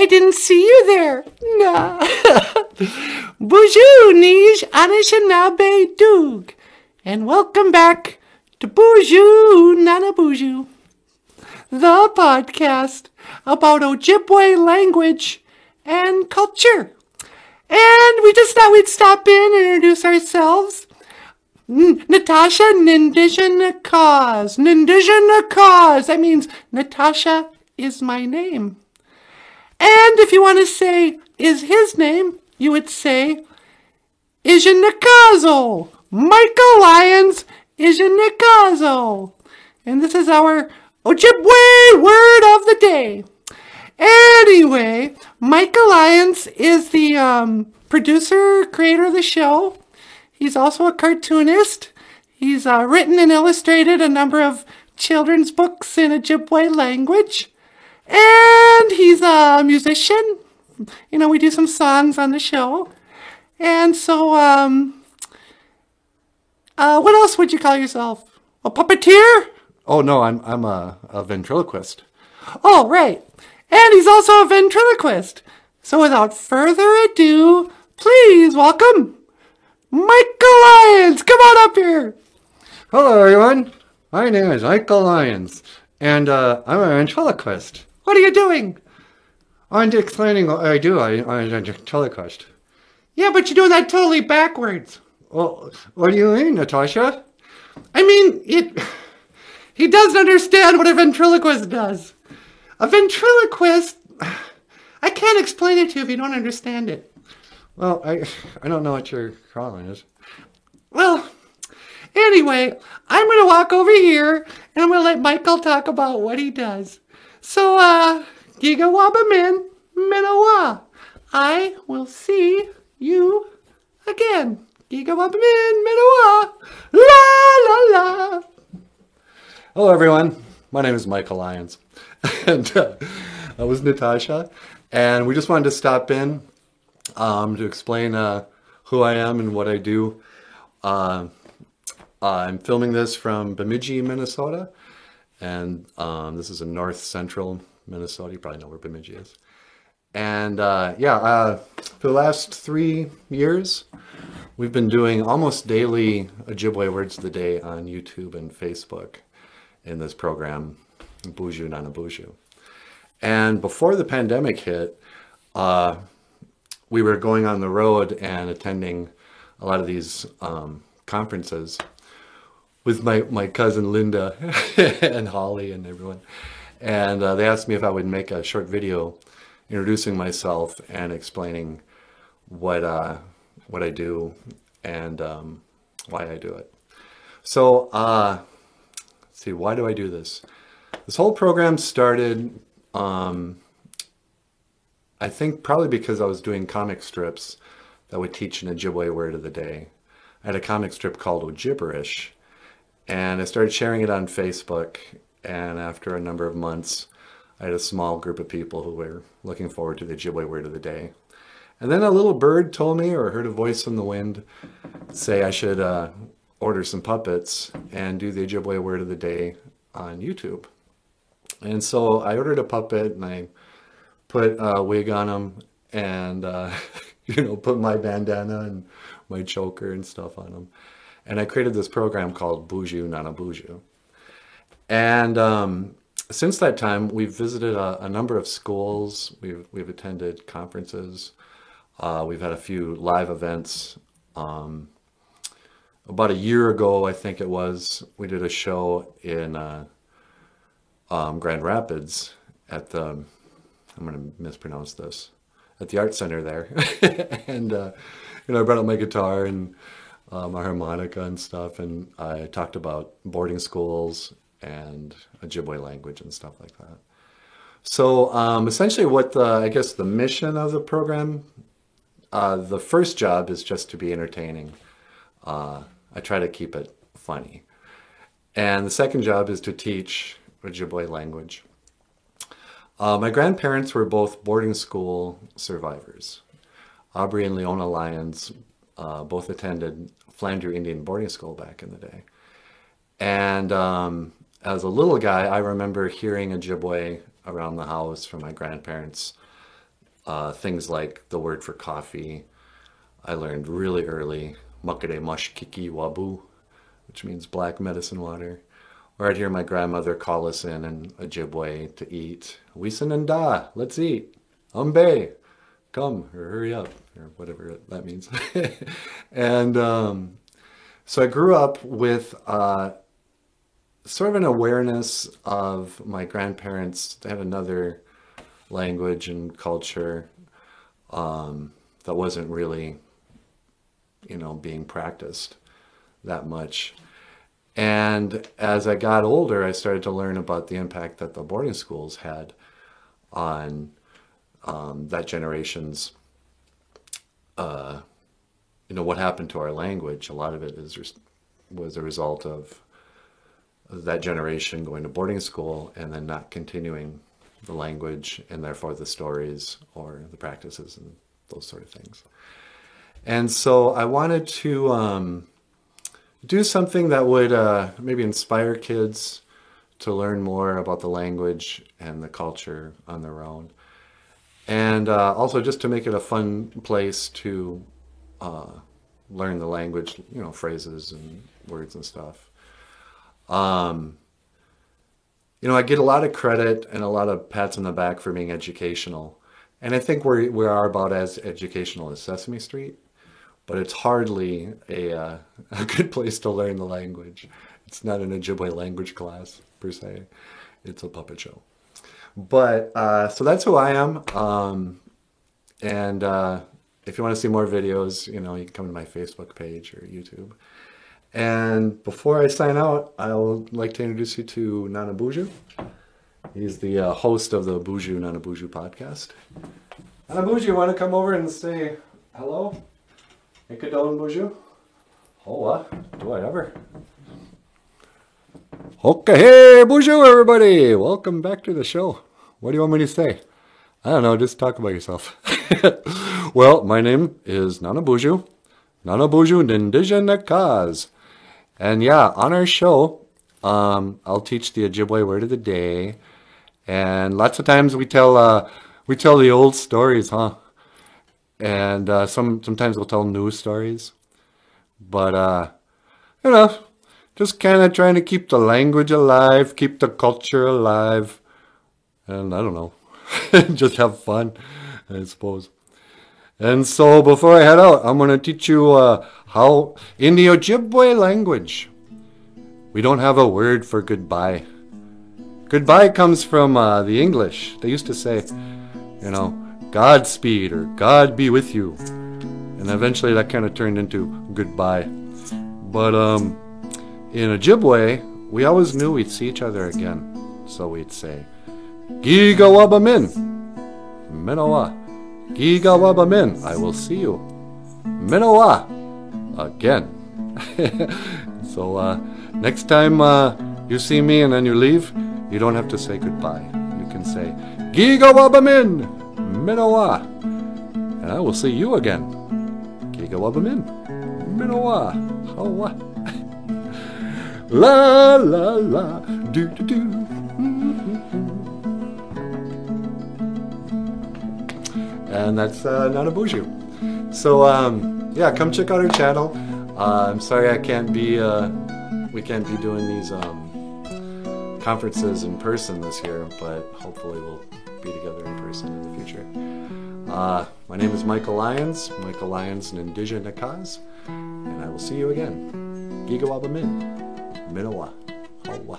I didn't see you there. Nah. Bonjour, Nij Anishinaabe Doog. And welcome back to BOOZHOO, NANABOOZHOO, the podcast about Ojibwe language and culture. And we just thought we'd stop in and introduce ourselves. Natasha Nindijinakaz. Nindijinakaz. That means Natasha is my name. And if you want to say is his name, you would say Ijinakazo. Michael Lyons Ijinakazo. And this is our Ojibwe word of the day. Anyway, Michael Lyons is the producer, creator of the show. He's also a cartoonist. He's written and illustrated a number of children's books in Ojibwe language. And he's a musician. You know, we do some songs on the show. And so, what else would you call yourself? A puppeteer? Oh, no, I'm a ventriloquist. Oh, right. And he's also a ventriloquist. So without further ado, please welcome Michael Lyons. Come on up here. Hello, everyone. My name is Michael Lyons, and I'm a ventriloquist. What are you doing? I'm explaining what I do. I'm a ventriloquist. Yeah, but you're doing that totally backwards. Well, what do you mean, Natasha? I mean, he doesn't understand what a ventriloquist does. A ventriloquist, I can't explain it to you if you don't understand it. Well, I don't know what you're calling it. Well, anyway, I'm going to walk over here and I'm going to let Michael talk about what he does. So, Giga Waba Min, Minawa. I will see you again. Giga Waba Min, Minawa. La la la. Hello, everyone. My name is Michael Lyons. And that was Natasha. And we just wanted to stop in to explain who I am and what I do. I'm filming this from Bemidji, Minnesota. And this is in north central Minnesota. You probably know where Bemidji is. And for the last 3 years, we've been doing almost daily Ojibwe words of the day on YouTube and Facebook in this program, BOOZHOO, NANABOOZHOO. And before the pandemic hit, we were going on the road and attending a lot of these conferences with my cousin Linda and Holly and everyone. And they asked me if I would make a short video introducing myself and explaining what I do and why I do it. So let's see, why do I do this? This whole program started, I think probably because I was doing comic strips that would teach an Ojibwe word of the day. I had a comic strip called OJIBWE, and I started sharing it on Facebook, and after a number of months, I had a small group of people who were looking forward to the Ojibwe word of the day. And then a little bird told me, or heard a voice in the wind say I should order some puppets and do the Ojibwe word of the day on YouTube. And so I ordered a puppet and I put a wig on him and, put my bandana and my choker and stuff on him. And I created this program called BOOZHOO, NANABOOZHOO. And since that time, we've visited a number of schools. We've attended conferences. We've had a few live events. About a year ago, I think it was, we did a show in Grand Rapids at the, I'm going to mispronounce this, at the art center there. And, I brought up my guitar and my harmonica and stuff, and I talked about boarding schools and Ojibwe language and stuff like that. So essentially what I guess the mission of the program, the first job is just to be entertaining. I try to keep it funny. And the second job is to teach Ojibwe language. My grandparents were both boarding school survivors. Aubrey and Leona Lyons both attended Flandreau Indian boarding school back in the day. And as a little guy, I remember hearing Ojibwe around the house from my grandparents Things like the word for coffee, I learned really early, Makere Mashkiki Wabu, which means black medicine water. Or I'd hear my grandmother call us in Ojibwe to eat. Wisananda, let's eat. Umbe, come, or hurry up, or whatever that means. And so I grew up with sort of an awareness of my grandparents. They had another language and culture that wasn't really, being practiced that much. And as I got older, I started to learn about the impact that the boarding schools had on that generation's, what happened to our language. A lot of it was a result of that generation going to boarding school and then not continuing the language and therefore the stories or the practices and those sort of things. And so I wanted to do something that would maybe inspire kids to learn more about the language and the culture on their own. And also just to make it a fun place to learn the language, phrases and words and stuff. I get a lot of credit and a lot of pats on the back for being educational. And I think we are about as educational as Sesame Street. But it's hardly a good place to learn the language. It's not an Ojibwe language class, per se. It's a puppet show. But, so that's who I am. And if you want to see more videos, you can come to my Facebook page or YouTube. And before I sign out, I would like to introduce you to NANABOOZHOO. He's the host of the BOOZHOO NANABOOZHOO podcast. NANABOOZHOO, you want to come over and say hello? Ikadon BOOZHOO? Hoa, do I ever? Okay, hey BOOZHOO everybody! Welcome back to the show. What do you want me to say? I don't know, just talk about yourself. Well, my name is NANABOOZHOO. NANABOOZHOO Nindijanakaz. And yeah, on our show, I'll teach the Ojibwe word of the day. And lots of times we tell the old stories, huh? And sometimes we'll tell new stories. But, just kind of trying to keep the language alive, keep the culture alive. And I don't know, just have fun, I suppose. And so before I head out, I'm going to teach you how, in the Ojibwe language, we don't have a word for goodbye. Goodbye comes from the English. They used to say, Godspeed or God be with you. And eventually that kind of turned into goodbye. But in Ojibwe, we always knew we'd see each other again. So we'd say, Gigawabamin, Minowa, Gigawabamin, I will see you. Minowa, again. So next time you see me and then you leave, you don't have to say goodbye. You can say, Gigawabamin, Minowa, and I will see you again. Gigawabamin, Minowa, Hawa. La la la, do do do. And that's NANABOOZHOO. So yeah, come check out our channel. I'm sorry we can't be doing these conferences in person this year, but hopefully we'll be together in person in the future. My name is Michael Lyons Nindijanakaz, and I will see you again. Gigawabamin, Minowa, Hawa.